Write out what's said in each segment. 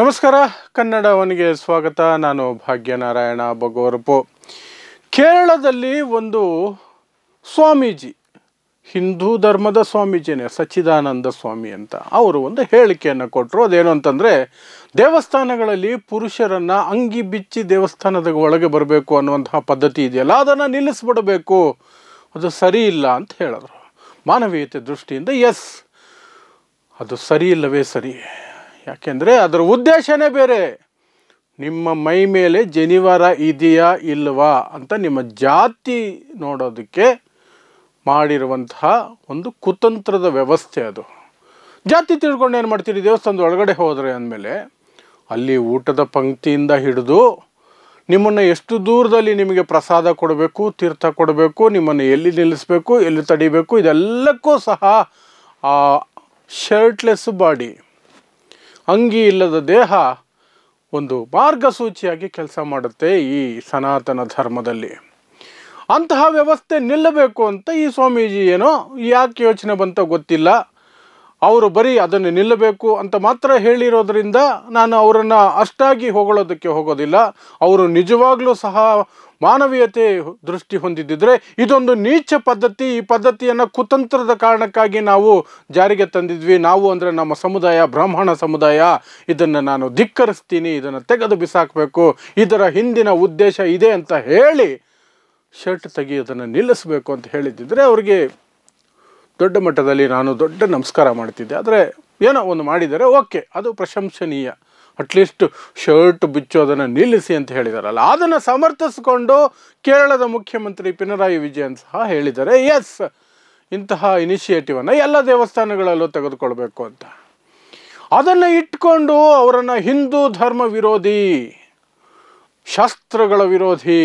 ನಮಸ್ಕಾರ, ಕನ್ನಡವನಿಗೆ ಸ್ವಾಗತ. ನಾನು ಭಾಗ್ಯನಾರಾಯಣ ಬಗೋರಪು. ಕೇರಳದಲ್ಲಿ ಒಂದು ಸ್ವಾಮೀಜಿ, ಹಿಂದೂ ಧರ್ಮದ ಸ್ವಾಮೀಜಿನೇ, ಸಚ್ಚಿದಾನಂದ ಸ್ವಾಮಿ ಅಂತ, ಅವರು ಒಂದು ಹೇಳಿಕೆಯನ್ನು ಕೊಟ್ಟರು. ಅದೇನು ಅಂತಂದರೆ, ದೇವಸ್ಥಾನಗಳಲ್ಲಿ ಪುರುಷರನ್ನು ಅಂಗಿ ಬಿಚ್ಚಿ ದೇವಸ್ಥಾನದ ಒಳಗೆ ಬರಬೇಕು ಅನ್ನುವಂತಹ ಪದ್ಧತಿ ಇದೆಯಲ್ಲ, ಅದನ್ನು ನಿಲ್ಲಿಸ್ಬಿಡಬೇಕು, ಅದು ಸರಿ ಇಲ್ಲ ಅಂತ ಹೇಳಿದ್ರು. ಮಾನವೀಯತೆ ದೃಷ್ಟಿಯಿಂದ ಎಸ್, ಅದು ಸರಿ ಇಲ್ಲವೇ ಸರಿ. ಯಾಕೆಂದರೆ ಅದರ ಉದ್ದೇಶನೇ ಬೇರೆ. ನಿಮ್ಮ ಮೈ ಮೇಲೆ ಜನಿವಾರ ಇದೆಯಾ ಇಲ್ವಾ ಅಂತ ನಿಮ್ಮ ಜಾತಿ ನೋಡೋದಕ್ಕೆ ಮಾಡಿರುವಂತಹ ಒಂದು ಕುತಂತ್ರದ ವ್ಯವಸ್ಥೆ ಅದು. ಜಾತಿ ತಿಳ್ಕೊಂಡು ಏನು ಮಾಡ್ತೀರಿ, ದೇವಸ್ಥಾನದ ಒಳಗಡೆ ಹೋದರೆ ಅಂದಮೇಲೆ ಅಲ್ಲಿ ಊಟದ ಪಂಕ್ತಿಯಿಂದ ಹಿಡಿದು ನಿಮ್ಮನ್ನು ಎಷ್ಟು ದೂರದಲ್ಲಿ ನಿಮಗೆ ಪ್ರಸಾದ ಕೊಡಬೇಕು, ತೀರ್ಥ ಕೊಡಬೇಕು, ನಿಮ್ಮನ್ನು ಎಲ್ಲಿ ನಿಲ್ಲಿಸಬೇಕು, ಎಲ್ಲಿ ತಡಿಬೇಕು, ಇದೆಲ್ಲಕ್ಕೂ ಸಹ ಆ ಶರ್ಟ್ಲೆಸ್ ಬಾಡಿ, ಅಂಗಿ ಇಲ್ಲದ ದೇಹ ಒಂದು ಮಾರ್ಗಸೂಚಿಯಾಗಿ ಕೆಲಸ ಮಾಡುತ್ತೆ ಈ ಸನಾತನ ಧರ್ಮದಲ್ಲಿ. ಅಂತಹ ವ್ಯವಸ್ಥೆ ನಿಲ್ಲಬೇಕು ಅಂತ ಈ ಸ್ವಾಮೀಜಿ ಏನೋ ಯಾಕೆ ಯೋಚನೆ ಬಂತ ಗೊತ್ತಿಲ್ಲ, ಅವರು ಬರೀ ಅದನ್ನು ನಿಲ್ಲಬೇಕು ಅಂತ ಮಾತ್ರ ಹೇಳಿರೋದ್ರಿಂದ ನಾನು ಅವರನ್ನು ಅಷ್ಟಾಗಿ ಹೊಗಳೋದಕ್ಕೆ ಹೋಗೋದಿಲ್ಲ. ಅವರು ನಿಜವಾಗ್ಲೂ ಸಹ ಮಾನವೀಯತೆ ದೃಷ್ಟಿ ಹೊಂದಿದ್ದರೆ ಇದೊಂದು ನೀಚ ಪದ್ಧತಿ, ಈ ಪದ್ಧತಿಯನ್ನು ಕುತಂತ್ರದ ಕಾರಣಕ್ಕಾಗಿ ನಾವು ಜಾರಿಗೆ ತಂದಿದ್ವಿ, ನಾವು ಅಂದರೆ ನಮ್ಮ ಸಮುದಾಯ, ಬ್ರಾಹ್ಮಣ ಸಮುದಾಯ, ಇದನ್ನು ನಾನು ಧಿಕ್ಕರಿಸ್ತೀನಿ, ಇದನ್ನು ತೆಗೆದು ಬಿಸಾಕಬೇಕು, ಇದರ ಹಿಂದಿನ ಉದ್ದೇಶ ಇದೆ ಅಂತ ಹೇಳಿ ಶರ್ಟ್ ತೆಗೆಯೋದನ್ನು ನಿಲ್ಲಿಸಬೇಕು ಅಂತ ಹೇಳಿದ್ದಿದ್ರೆ ಅವ್ರಿಗೆ ದೊಡ್ಡ ಮಟ್ಟದಲ್ಲಿ ನಾನು ದೊಡ್ಡ ನಮಸ್ಕಾರ ಮಾಡ್ತಿದ್ದೆ. ಆದರೆ ಏನೋ ಒಂದು ಮಾಡಿದರೆ ಓಕೆ, ಅದು ಪ್ರಶಂಸನೀಯ. ಅಟ್ಲೀಸ್ಟ್ ಶರ್ಟ್ ಬಿಚ್ಚೋದನ್ನು ನಿಲ್ಲಿಸಿ ಅಂತ ಹೇಳಿದಾರಲ್ಲ, ಅದನ್ನು ಸಮರ್ಥಿಸಿಕೊಂಡು ಕೇರಳದ ಮುಖ್ಯಮಂತ್ರಿ ಪಿನರಾಯಿ ವಿಜಯನ್ ಸಹ ಹೇಳಿದ್ದಾರೆ, ಎಸ್, ಇಂತಹ ಇನಿಷಿಯೇಟಿವನ್ನು ಎಲ್ಲ ದೇವಸ್ಥಾನಗಳಲ್ಲೂ ತೆಗೆದುಕೊಳ್ಬೇಕು ಅಂತ. ಅದನ್ನು ಇಟ್ಕೊಂಡು ಅವರನ್ನು ಹಿಂದೂ ಧರ್ಮ ವಿರೋಧಿ, ಶಾಸ್ತ್ರಗಳ ವಿರೋಧಿ,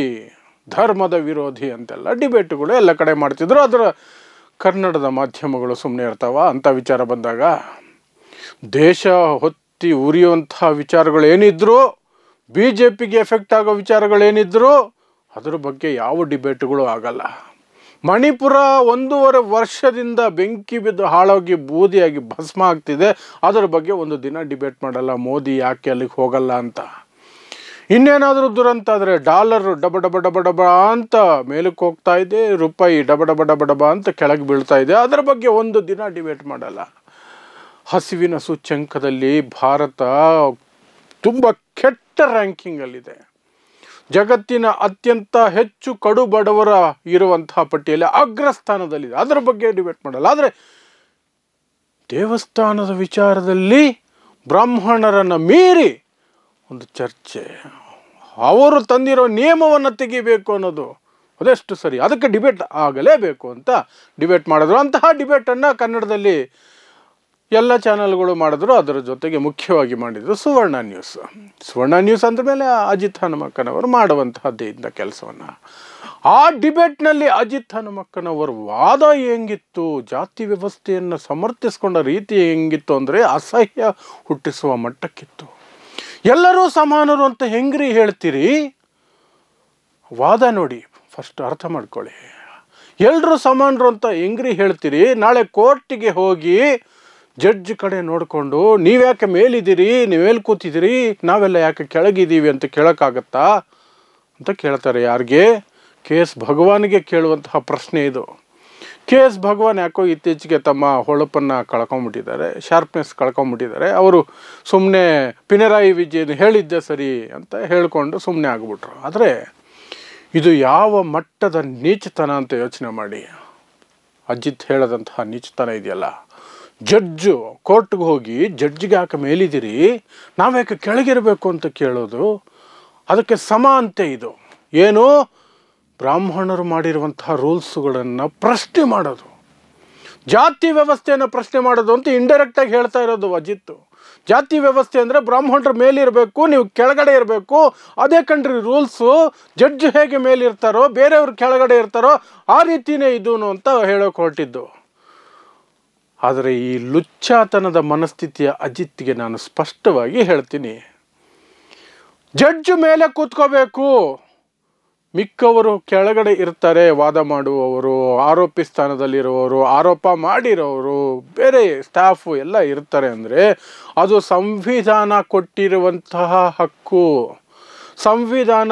ಧರ್ಮದ ವಿರೋಧಿ ಅಂತೆಲ್ಲ ಡಿಬೇಟುಗಳು ಎಲ್ಲ ಕಡೆ ಮಾಡ್ತಿದ್ರು. ಅದರ ಕನ್ನಡದ ಮಾಧ್ಯಮಗಳು ಸುಮ್ಮನೆ ಇರ್ತಾವ ಅಂತ ವಿಚಾರ ಬಂದಾಗ? ದೇಶ ಹೊತ್ತಿ ಉರಿಯುವಂಥ ವಿಚಾರಗಳೇನಿದ್ರು, ಬಿ ಜೆ ಪಿಗೆ ಎಫೆಕ್ಟ್ ಆಗೋ ವಿಚಾರಗಳೇನಿದ್ರು ಅದ್ರ ಬಗ್ಗೆ ಯಾವ ಡಿಬೇಟುಗಳು ಆಗಲ್ಲ. ಮಣಿಪುರ 1.5 ವರ್ಷದಿಂದ ಬೆಂಕಿ ಬಿದ್ದು ಹಾಳಾಗಿ ಬೂದಿಯಾಗಿ ಭಸ್ಮ ಆಗ್ತಿದೆ, ಅದರ ಬಗ್ಗೆ ಒಂದು ದಿನ ಡಿಬೇಟ್ ಮಾಡಲ್ಲ. ಮೋದಿ ಯಾಕೆ ಅಲ್ಲಿಗೆ ಹೋಗಲ್ಲ ಅಂತ. ಇನ್ನೇನಾದರೂ ದುರಂತ ಆದರೆ ಡಾಲರ್ ಡಬ ಡಬ ಡಬ ಡಬ ಅಂತ ಮೇಲಕ್ಕೆ ಹೋಗ್ತಾ ಇದೆ, ರೂಪಾಯಿ ಡಬ ಡಬ ಡಬ ಡಬ ಅಂತ ಕೆಳಗೆ ಬೀಳ್ತಾ ಇದೆ, ಅದರ ಬಗ್ಗೆ ಒಂದು ದಿನ ಡಿಬೇಟ್ ಮಾಡಲ್ಲ. ಹಸಿವಿನ ಸೂಚ್ಯಂಕದಲ್ಲಿ ಭಾರತ ತುಂಬ ಕೆಟ್ಟ ರ್ಯಾಂಕಿಂಗಲ್ಲಿದೆ. ಜಗತ್ತಿನ ಅತ್ಯಂತ ಹೆಚ್ಚು ಕಡು ಬಡವರ ಇರುವಂತಹ ಪಟ್ಟಿಯಲ್ಲಿ ಅಗ್ರಸ್ಥಾನದಲ್ಲಿದೆ, ಅದರ ಬಗ್ಗೆ ಡಿಬೇಟ್ ಮಾಡಲ್ಲ. ಆದರೆ ದೇವಸ್ಥಾನದ ವಿಚಾರದಲ್ಲಿ ಬ್ರಾಹ್ಮಣರನ್ನು ಮೀರಿ ಒಂದು ಚರ್ಚೆ, ಅವರು ತಂದಿರೋ ನಿಯಮವನ್ನು ತೆಗಿಬೇಕು ಅನ್ನೋದು ಅದೆಷ್ಟು ಸರಿ, ಅದಕ್ಕೆ ಡಿಬೇಟ್ ಆಗಲೇಬೇಕು ಅಂತ ಡಿಬೇಟ್ ಮಾಡಿದ್ರು. ಅಂತಹ ಡಿಬೇಟನ್ನು ಕನ್ನಡದಲ್ಲಿ ಎಲ್ಲ ಚಾನಲ್ಗಳು ಮಾಡಿದ್ರು. ಅದರ ಜೊತೆಗೆ ಮುಖ್ಯವಾಗಿ ಮಾಡಿದರು ಸುವರ್ಣ ನ್ಯೂಸ್. ಸುವರ್ಣ ನ್ಯೂಸ್ ಅಂದ ಮೇಲೆ ಅಜಿತ್ ಹನುಮಕ್ಕನವರು ಮಾಡುವಂತಹದ್ದೇ ಇಂಥ ಕೆಲಸವನ್ನು. ಆ ಡಿಬೇಟ್ನಲ್ಲಿ ಅಜಿತ್ ಹನುಮಕ್ಕನವರ ವಾದ ಹೆಂಗಿತ್ತು, ಜಾತಿ ವ್ಯವಸ್ಥೆಯನ್ನು ಸಮರ್ಥಿಸ್ಕೊಂಡ ರೀತಿ ಹೆಂಗಿತ್ತು ಅಂದರೆ ಅಸಹ್ಯ ಹುಟ್ಟಿಸುವ ಮಟ್ಟಕ್ಕಿತ್ತು. ಎಲ್ಲರೂ ಸಮಾನರು ಅಂತ ಹೆಂಗ್ರಿ ಹೇಳ್ತೀರಿ? ವಾದ ನೋಡಿ, ಫಸ್ಟ್ ಅರ್ಥ ಮಾಡ್ಕೊಳ್ಳಿ. ಎಲ್ಲರೂ ಸಮಾನರು ಅಂತ ಹೆಂಗ್ರಿ ಹೇಳ್ತೀರಿ? ನಾಳೆ ಕೋರ್ಟಿಗೆ ಹೋಗಿ ಜಡ್ಜ್ ಕಡೆ ನೋಡಿಕೊಂಡು ನೀವ್ಯಾಕೆ ಮೇಲಿದ್ದೀರಿ, ನೀವೇಲಿ ಕೂತಿದ್ದೀರಿ, ನಾವೆಲ್ಲ ಯಾಕೆ ಕೆಳಗಿದ್ದೀವಿ ಅಂತ ಕೇಳೋಕ್ಕಾಗತ್ತಾ ಅಂತ ಕೇಳ್ತಾರೆ. ಯಾರಿಗೆ? ಕೆ ಎಸ್ ಭಗವಾನ್ಗೆ ಕೇಳುವಂತಹ ಪ್ರಶ್ನೆ ಇದು. ಕೆ ಎಸ್ ಭಗವಾನ್ ಯಾಕೋ ಇತ್ತೀಚೆಗೆ ತಮ್ಮ ಹೊಳಪನ್ನು ಕಳ್ಕೊಂಬಿಟ್ಟಿದ್ದಾರೆ, ಶಾರ್ಪ್ನೆಸ್ ಕಳ್ಕೊಂಬಿಟ್ಟಿದ್ದಾರೆ. ಅವರು ಸುಮ್ಮನೆ ಪಿನರಾಯಿ ವಿಜಯನ್ ಹೇಳಿದ್ದೆ ಸರಿ ಅಂತ ಹೇಳಿಕೊಂಡು ಸುಮ್ಮನೆ ಆಗಿಬಿಟ್ರು. ಆದರೆ ಇದು ಯಾವ ಮಟ್ಟದ ನೀಚತನ ಅಂತ ಯೋಚನೆ ಮಾಡಿ. ಅಜಿತ್ ಹೇಳದಂತಹ ನೀಚತನ ಇದೆಯಲ್ಲ, ಜಡ್ಜು ಕೋರ್ಟ್ಗೆ ಹೋಗಿ ಜಡ್ಜಿಗೆ ಯಾಕೆ ಮೇಲಿದ್ದೀರಿ, ನಾವ್ಯಾಕೆ ಕೆಳಗಿರಬೇಕು ಅಂತ ಕೇಳೋದು, ಅದಕ್ಕೆ ಸಮ ಅಂತೆ ಇದು. ಏನು? ಬ್ರಾಹ್ಮಣರು ಮಾಡಿರುವಂತಹ ರೂಲ್ಸ್ಗಳನ್ನು ಪ್ರಶ್ನೆ ಮಾಡೋದು, ಜಾತಿ ವ್ಯವಸ್ಥೆಯನ್ನು ಪ್ರಶ್ನೆ ಮಾಡೋದು ಅಂತ ಇಂಡೈರೆಕ್ಟಾಗಿ ಹೇಳ್ತಾ ಇರೋದು ಅಜಿತ್. ಜಾತಿ ವ್ಯವಸ್ಥೆ ಅಂದರೆ ಬ್ರಾಹ್ಮಣರ ಮೇಲಿರಬೇಕು, ನೀವು ಕೆಳಗಡೆ ಇರಬೇಕು, ಅದೇ ಕಣ್ರಿ ರೂಲ್ಸು. ಜಡ್ಜ್ ಹೇಗೆ ಮೇಲಿರ್ತಾರೋ, ಬೇರೆಯವ್ರು ಕೆಳಗಡೆ ಇರ್ತಾರೋ ಆ ರೀತಿಯೇ ಇದೂ ಅಂತ ಹೇಳೋಕೆ ಹೊರಟಿದ್ದು. ಆದರೆ ಈ ಲುಚ್ಚಾತನದ ಮನಸ್ಥಿತಿಯ ಅಜಿತ್ಗೆ ನಾನು ಸ್ಪಷ್ಟವಾಗಿ ಹೇಳ್ತೀನಿ, ಜಡ್ಜ್ ಮೇಲೆ ಕೂತ್ಕೋಬೇಕು, ಮಿಕ್ಕವರು ಕೆಳಗಡೆ ಇರ್ತಾರೆ, ವಾದ ಮಾಡುವವರು, ಆರೋಪಿ ಸ್ಥಾನದಲ್ಲಿರುವವರು, ಆರೋಪ ಮಾಡಿರೋರು, ಬೇರೆ ಸ್ಟಾಫು ಎಲ್ಲ ಇರ್ತಾರೆ. ಅಂದರೆ ಅದು ಸಂವಿಧಾನ ಕೊಟ್ಟಿರುವಂತಹ ಹಕ್ಕು, ಸಂವಿಧಾನ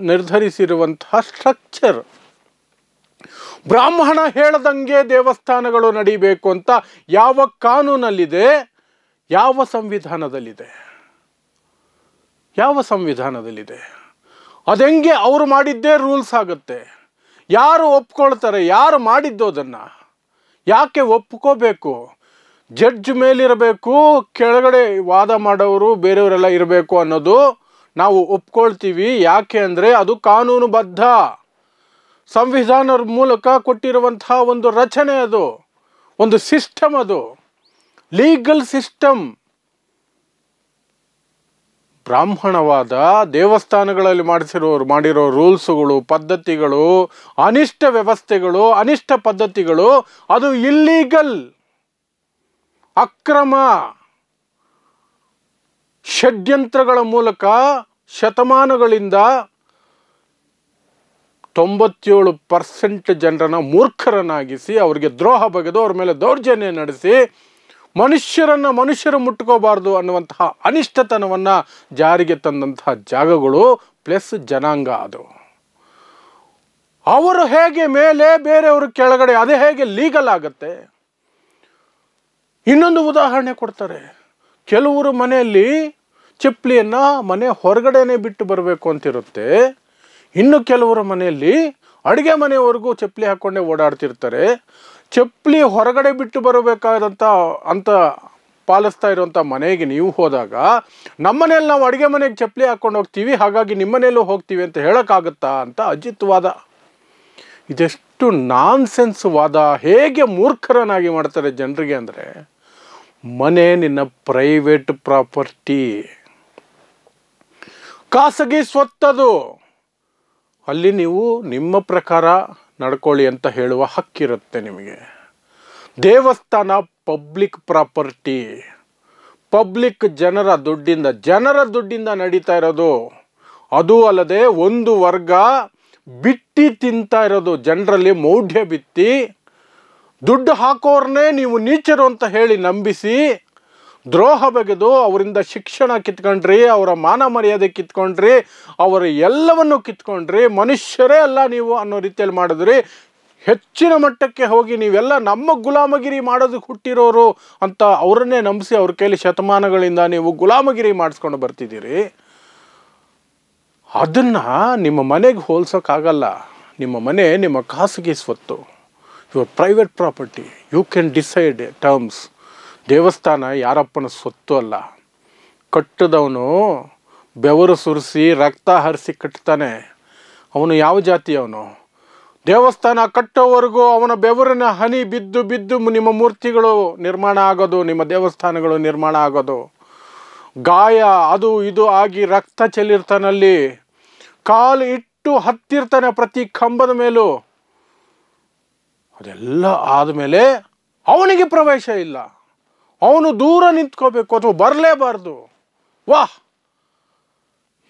ನಿರ್ಧರಿಸಿರುವಂತಹ ಸ್ಟ್ರಕ್ಚರ್. ಬ್ರಾಹ್ಮಣ ಹೇಳದಂಗೆ ದೇವಸ್ಥಾನಗಳು ನಡೀಬೇಕು ಅಂತ ಯಾವ ಕಾನೂನಲ್ಲಿದೆ? ಯಾವ ಸಂವಿಧಾನದಲ್ಲಿದೆ? ಯಾವ ಸಂವಿಧಾನದಲ್ಲಿದೆ? ಅದೆಂಗೆ ಅವರು ಮಾಡಿದ್ದೇ ರೂಲ್ಸ್ ಆಗುತ್ತೆ? ಯಾರು ಒಪ್ಕೊಳ್ತಾರೆ? ಯಾರು ಮಾಡಿದ್ದು ಅದನ್ನು? ಯಾಕೆ ಒಪ್ಕೋಬೇಕು? ಜಡ್ಜ್ ಮೇಲಿರಬೇಕು, ಕೆಳಗಡೆ ವಾದ ಮಾಡೋರು ಬೇರೆಯವರೆಲ್ಲ ಇರಬೇಕು ಅನ್ನೋದು ನಾವು ಒಪ್ಕೊಳ್ತೀವಿ. ಯಾಕೆ ಅಂದರೆ ಅದು ಕಾನೂನುಬದ್ಧ, ಸಂವಿಧಾನದ ಮೂಲಕ ಕೊಟ್ಟಿರುವಂತಹ ಒಂದು ರಚನೆ, ಅದು ಒಂದು ಸಿಸ್ಟಮ್, ಅದು ಲೀಗಲ್ ಸಿಸ್ಟಮ್. ಬ್ರಾಹ್ಮಣವಾದ ದೇವಸ್ಥಾನಗಳಲ್ಲಿ ಮಾಡಿರೋ ರೂಲ್ಸುಗಳು, ಪದ್ಧತಿಗಳು, ಅನಿಷ್ಟ ವ್ಯವಸ್ಥೆಗಳು, ಅನಿಷ್ಟ ಪದ್ಧತಿಗಳು, ಅದು ಇಲ್ಲೀಗಲ್, ಅಕ್ರಮ ಷಡ್ಯಂತ್ರಗಳ ಮೂಲಕ ಶತಮಾನಗಳಿಂದ 97% ಜನರನ್ನು ಮೂರ್ಖರನ್ನಾಗಿಸಿ, ಅವರಿಗೆ ದ್ರೋಹ ಬಗೆದು, ಅವ್ರ ಮೇಲೆ ದೌರ್ಜನ್ಯ ನಡೆಸಿ, ಮನುಷ್ಯರು ಮುಟ್ಕೋಬಾರ್ದು ಅನ್ನುವಂತಹ ಅನಿಷ್ಟತನವನ್ನು ಜಾರಿಗೆ ತಂದಂತಹ ಜಾಗಗಳು ಪ್ಲಸ್ ಜನಾಂಗ. ಅದು ಅವರು ಹೇಗೆ ಮೇಲೆ, ಬೇರೆಯವರು ಕೆಳಗಡೆ, ಅದೇ ಹೇಗೆ ಲೀಗಲ್ ಆಗುತ್ತೆ? ಇನ್ನೊಂದು ಉದಾಹರಣೆ ಕೊಡ್ತಾರೆ. ಕೆಲವರು ಮನೆಯಲ್ಲಿ ಚಪ್ಪಲಿಯನ್ನು ಮನೆ ಹೊರಗಡೆನೆ ಬಿಟ್ಟು ಬರಬೇಕು ಅಂತಿರುತ್ತೆ. ಇನ್ನು ಕೆಲವರ ಮನೆಯಲ್ಲಿ ಅಡುಗೆ ಮನೆಯವರೆಗೂ ಚಪ್ಪಲಿ ಹಾಕ್ಕೊಂಡೇ ಓಡಾಡ್ತಿರ್ತಾರೆ. ಚಪ್ಪಲಿ ಹೊರಗಡೆ ಬಿಟ್ಟು ಬರಬೇಕಾದಂಥ ಅಂತ ಪಾಲಿಸ್ತಾ ಇರುವಂಥ ಮನೆಗೆ ನೀವು ಹೋದಾಗ, ನಮ್ಮನೇಲಿ ನಾವು ಅಡುಗೆ ಮನೆಗೆ ಚಪ್ಪಲಿ ಹಾಕ್ಕೊಂಡು ಹೋಗ್ತೀವಿ, ಹಾಗಾಗಿ ನಿಮ್ಮನೇಲೂ ಹೋಗ್ತೀವಿ ಅಂತ ಹೇಳೋಕ್ಕಾಗತ್ತಾ ಅಂತ ಅಜಿತ್ ವಾದ. ಇದೆಷ್ಟು ನಾನ್ಸೆನ್ಸ್ ವಾದ! ಹೇಗೆ ಮೂರ್ಖರನ್ನಾಗಿ ಮಾಡ್ತಾರೆ ಜನರಿಗೆ ಅಂದರೆ, ಮನೆ ನಿನ್ನ ಪ್ರೈವೇಟ್ ಪ್ರಾಪರ್ಟಿ, ಖಾಸಗಿ ಸ್ವತ್ತದು, ಅಲ್ಲಿ ನೀವು ನಿಮ್ಮ ಪ್ರಕಾರ ನಡ್ಕೊಳ್ಳಿ ಅಂತ ಹೇಳುವ ಹಕ್ಕಿರುತ್ತೆ ನಿಮಗೆ. ದೇವಸ್ಥಾನ ಪಬ್ಲಿಕ್ ಪ್ರಾಪರ್ಟಿ, ಪಬ್ಲಿಕ್ ಜನರ ದುಡ್ಡಿಂದ ನಡೀತಾ ಇರೋದು. ಅದು ಅಲ್ಲದೆ ಒಂದು ವರ್ಗ ಬಿಟ್ಟಿ ತಿಂತಾ ಇರೋದು, ಜನರಲ್ಲಿ ಮೌಢ್ಯ ಬಿತ್ತಿ, ದುಡ್ಡು ಹಾಕೋರ್ನೇ ನೀವು ನೀಚರು ಅಂತ ಹೇಳಿ ನಂಬಿಸಿ, ದ್ರೋಹ ಬಗೆದು ಅವರಿಂದ ಶಿಕ್ಷಣ ಕಿತ್ಕೊಂಡ್ರಿ, ಅವರ ಮಾನ ಮರ್ಯಾದೆ ಕಿತ್ಕೊಂಡ್ರಿ, ಅವರ ಎಲ್ಲವನ್ನು ಕಿತ್ಕೊಂಡ್ರಿ, ಮನುಷ್ಯರೇ ಅಲ್ಲ ನೀವು ಅನ್ನೋ ರೀತಿಯಲ್ಲಿ ಮಾಡಿದ್ರಿ. ಹೆಚ್ಚಿನ ಮಟ್ಟಕ್ಕೆ ಹೋಗಿ ನೀವೆಲ್ಲ ನಮ್ಮ ಗುಲಾಮಗಿರಿ ಮಾಡೋದಕ್ಕೆ ಹುಟ್ಟಿರೋರು ಅಂತ ಅವರನ್ನೇ ನಂಬಿಸಿ ಅವ್ರ ಕೈಲಿ ಶತಮಾನಗಳಿಂದ ನೀವು ಗುಲಾಮಗಿರಿ ಮಾಡಿಸ್ಕೊಂಡು ಬರ್ತಿದ್ದೀರಿ. ಅದನ್ನು ನಿಮ್ಮ ಮನೆಗೆ ಹೋಲ್ಸೋಕ್ಕಾಗಲ್ಲ. ನಿಮ್ಮ ಮನೆ ನಿಮ್ಮ ಖಾಸಗಿ ಸ್ವತ್ತು, your private property, you can decide terms. ದೇವಸ್ಥಾನ ಯಾರಪ್ಪನ ಸ್ವತ್ತು ಅಲ್ಲ. ಕಟ್ಟದವನು ಬೆವರು ಸುರಿಸಿ ರಕ್ತ ಹರಿಸಿ ಕಟ್ತಾನೆ. ಅವನು ಯಾವ ಜಾತಿಯವನು? ದೇವಸ್ಥಾನ ಕಟ್ಟೋವರೆಗೂ ಅವನ ಬೆವರಿನ ಹನಿ ಬಿದ್ದು ಬಿದ್ದು ನಿಮ್ಮ ಮೂರ್ತಿಗಳು ನಿರ್ಮಾಣ ಆಗೋದು, ನಿಮ್ಮ ದೇವಸ್ಥಾನಗಳು ನಿರ್ಮಾಣ ಆಗೋದು. ಗಾಯ ಅದು ಇದು ಆಗಿ ರಕ್ತ ಚೆಲ್ಲಿರ್ತಾನಲ್ಲಿ, ಕಾಲು ಇಟ್ಟು ಹತ್ತಿರ್ತಾನೆ ಪ್ರತಿ ಕಂಬದ ಮೇಲೂ. ಅದೆಲ್ಲ ಆದಮೇಲೆ ಅವನಿಗೆ ಪ್ರವೇಶ ಇಲ್ಲ, ಅವನು ದೂರ ನಿಂತ್ಕೋಬೇಕು ಅಥವಾ ಬರಲೇಬಾರ್ದು. ವಾಹ್,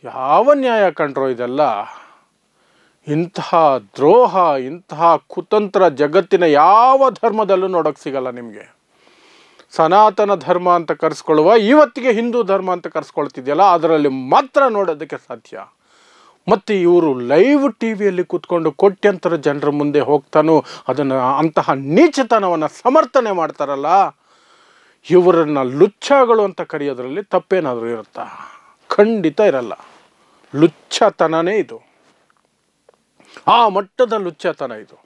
ಯಾವ ನ್ಯಾಯ ಕಂಡ್ರೋ ಇದೆಲ್ಲ? ಇಂತಹ ದ್ರೋಹ, ಇಂತಹ ಕುತಂತ್ರ ಜಗತ್ತಿನ ಯಾವ ಧರ್ಮದಲ್ಲೂ ನೋಡೋಕ್ಕೆ ಸಿಗಲ್ಲ ನಿಮಗೆ. ಸನಾತನ ಧರ್ಮ ಅಂತ ಕರೆಸ್ಕೊಳ್ಳುವ, ಇವತ್ತಿಗೆ ಹಿಂದೂ ಧರ್ಮ ಅಂತ ಕರೆಸ್ಕೊಳ್ತಿದೆಯಲ್ಲ, ಅದರಲ್ಲಿ ಮಾತ್ರ ನೋಡೋದಕ್ಕೆ ಸಾಧ್ಯ. ಮತ್ತು ಇವರು ಲೈವ್ ಟಿ ವಿಯಲ್ಲಿ ಕೂತ್ಕೊಂಡು ಕೋಟ್ಯಂತರ ಜನರ ಮುಂದೆ ಹೋಗ್ತಾನೂ ಅದನ್ನು ಅಂತಹ ನೀಚತನವನ್ನು ಸಮರ್ಥನೆ ಮಾಡ್ತಾರಲ್ಲ, ಇವರನ್ನು ಲುಚ್ಚಗಳು ಅಂತ ಕರೆಯೋದ್ರಲ್ಲಿ ತಪ್ಪೇನಾದರೂ ಇರುತ್ತಾ? ಖಂಡಿತ ಇರಲ್ಲ. ಲುಚ್ಚತನನೇ ಇದು, ಆ ಮಟ್ಟದ ಲುಚ್ಚತನ ಇದು.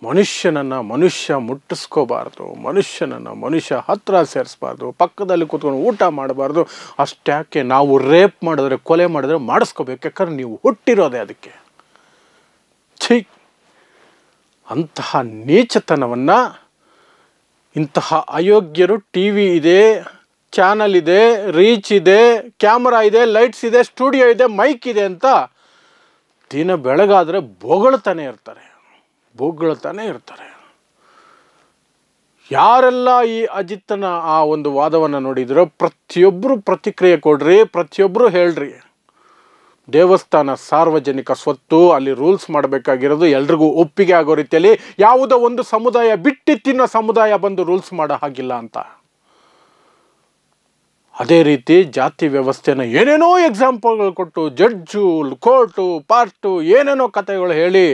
ಮನುಷ್ಯನನ್ನು ಮನುಷ್ಯ ಮುಟ್ಟಿಸ್ಕೋಬಾರ್ದು, ಮನುಷ್ಯನನ್ನು ಮನುಷ್ಯ ಹತ್ರ ಸೇರಿಸ್ಬಾರ್ದು, ಪಕ್ಕದಲ್ಲಿ ಕೂತ್ಕೊಂಡು ಊಟ ಮಾಡಬಾರ್ದು. ಅಷ್ಟ್ಯಾಕೆ ನಾವು ರೇಪ್ ಮಾಡಿದ್ರೆ, ಕೊಲೆ ಮಾಡಿದ್ರೆ ಮಾಡಿಸ್ಕೋಬೇಕು, ಯಾಕಂದ್ರೆ ನೀವು ಹುಟ್ಟಿರೋದೆ ಅದಕ್ಕೆ. ಛೀ, ಅಂತಹ ನೀಚತನವನ್ನು ಇಂತಹ ಅಯೋಗ್ಯರು, ಟಿ ವಿ ಇದೆ, ಚಾನಲ್ ಇದೆ, ರೀಚ್ ಇದೆ, ಕ್ಯಾಮರಾ ಇದೆ, ಲೈಟ್ಸ್ ಇದೆ, ಸ್ಟುಡಿಯೋ ಇದೆ, ಮೈಕ್ ಇದೆ ಅಂತ ದಿನ ಬೆಳಗಾದರೆ ಬೊಗಳ್ತಾನೆ ಇರ್ತಾರೆ. ಯಾರೆಲ್ಲ ಈ ಅಜಿತ್ತನ ಆ ಒಂದು ವಾದವನ್ನು ನೋಡಿದ್ರೋ ಪ್ರತಿಯೊಬ್ಬರು ಪ್ರತಿಕ್ರಿಯೆ ಕೊಡ್ರಿ, ಪ್ರತಿಯೊಬ್ಬರು ಹೇಳ್ರಿ. ದೇವಸ್ಥಾನ ಸಾರ್ವಜನಿಕ ಸ್ವತ್ತು, ಅಲ್ಲಿ ರೂಲ್ಸ್ ಮಾಡಬೇಕಾಗಿರೋದು ಎಲ್ರಿಗೂ ಒಪ್ಪಿಗೆ ಆಗೋ ರೀತಿಯಲ್ಲಿ ಯಾವುದೋ ಒಂದು ಸಮುದಾಯ ಬಿಟ್ಟು ತಿನ್ನೋ ಸಮುದಾಯ ಬಂದು ರೂಲ್ಸ್ ಮಾಡೋ ಹಾಗಿಲ್ಲ ಅಂತ. ಅದೇ ರೀತಿ ಜಾತಿ ವ್ಯವಸ್ಥೆನ ಏನೇನೋ ಎಕ್ಸಾಂಪಲ್ಗಳು ಕೊಟ್ಟು ಜಡ್ಜು, ಕೋರ್ಟು, ಪಾರ್ಟು ಏನೇನೋ ಕಥೆಗಳು ಹೇಳಿ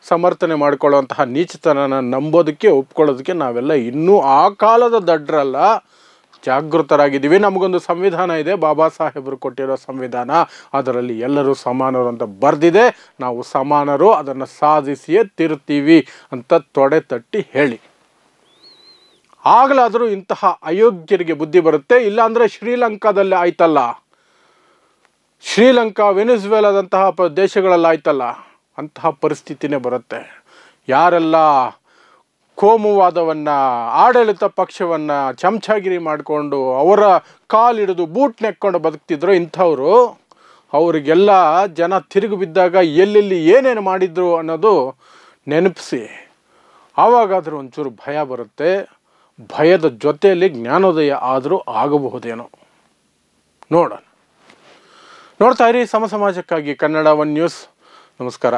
ಸಮರ್ಥನೆ ಮಾಡ್ಕೊಳ್ಳುವಂತಹ ನೀಚತನನ ನಂಬೋದಕ್ಕೆ ಒಪ್ಕೊಳ್ಳೋದಕ್ಕೆ ನಾವೆಲ್ಲ ಇನ್ನೂ ಆ ಕಾಲದ ದಡ್ರಲ್ಲ, ಜಾಗೃತರಾಗಿದ್ದೀವಿ. ನಮಗೊಂದು ಸಂವಿಧಾನ ಇದೆ, ಬಾಬಾ ಸಾಹೇಬರು ಕೊಟ್ಟಿರೋ ಸಂವಿಧಾನ, ಅದರಲ್ಲಿ ಎಲ್ಲರೂ ಸಮಾನರು ಅಂತ ಬರೆದಿದೆ. ನಾವು ಸಮಾನರು, ಅದನ್ನು ಸಾಧಿಸಿಯೇ ತಿರುತ್ತೀವಿ ಅಂತ ತೊಡೆ ತಟ್ಟಿ ಹೇಳಿ. ಆಗಲಾದರೂ ಇಂತಹ ಅಯೋಗ್ಯರಿಗೆ ಬುದ್ಧಿ ಬರುತ್ತೆ. ಇಲ್ಲಾಂದರೆ ಶ್ರೀಲಂಕಾದಲ್ಲಿ ಆಯ್ತಲ್ಲ, ಶ್ರೀಲಂಕಾ, ವೆನಿಜುವೆಲಾದಂತಹ ದೇಶಗಳಲ್ಲಿ ಆಯ್ತಲ್ಲ, ಅಂತಹ ಪರಿಸ್ಥಿತಿನೇ ಬರುತ್ತೆ. ಯಾರೆಲ್ಲ ಕೋಮುವಾದವನ್ನು, ಆಡಳಿತ ಪಕ್ಷವನ್ನು ಚಮಚಾಗಿರಿ ಮಾಡಿಕೊಂಡು ಅವರ ಕಾಲಿಡಿದು ಬೂಟ್ ನೆಕ್ಕೊಂಡು ಬದುಕ್ತಿದ್ರು ಇಂಥವರು, ಅವರಿಗೆಲ್ಲ ಜನ ತಿರುಗಿ ಬಿದ್ದಾಗ ಎಲ್ಲೆಲ್ಲಿ ಏನೇನು ಮಾಡಿದ್ರು ಅನ್ನೋದು ನೆನಪಿಸಿ ಆವಾಗಾದರೂ ಒಂಚೂರು ಭಯ ಬರುತ್ತೆ. ಭಯದ ಜೊತೆಯಲ್ಲಿ ಜ್ಞಾನೋದಯ ಆದರೂ ಆಗಬಹುದೇನೋ, ನೋಡೋಣ. ನೋಡ್ತಾ ಇರಿ ಸಮ ಸಮಾಜಕ್ಕಾಗಿ ಕನ್ನಡ 1 ನ್ಯೂಸ್. ನಮಸ್ಕಾರ.